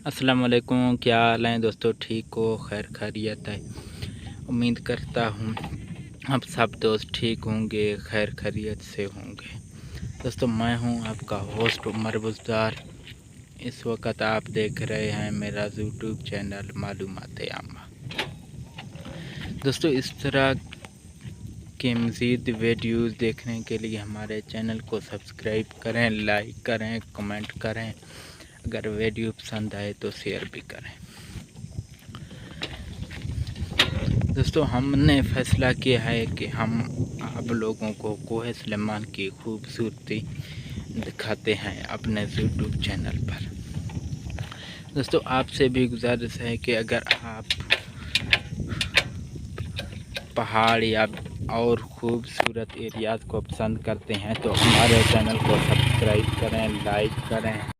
अस्सलाम वालेकुम, क्या हाल हैं दोस्तों? ठीक हो? खैर खैरियत है। उम्मीद करता हूँ आप सब दोस्त ठीक होंगे, खैर खैरियत से होंगे। दोस्तों मैं हूँ आपका होस्ट उमर बुज़दार। इस वक्त आप देख रहे हैं मेरा यूट्यूब चैनल मालूमात आमा। दोस्तों इस तरह के मज़ीद वीडियोज़ देखने के लिए हमारे चैनल को सब्सक्राइब करें, लाइक करें, कमेंट करें। अगर वीडियो पसंद आए तो शेयर भी करें। दोस्तों हमने फ़ैसला किया है कि हम आप लोगों को कोहे सुलेमान की खूबसूरती दिखाते हैं अपने यूट्यूब चैनल पर। दोस्तों आपसे भी गुजारिश है कि अगर आप पहाड़ या और खूबसूरत एरियाज़ को पसंद करते हैं तो हमारे चैनल को सब्सक्राइब करें, लाइक करें।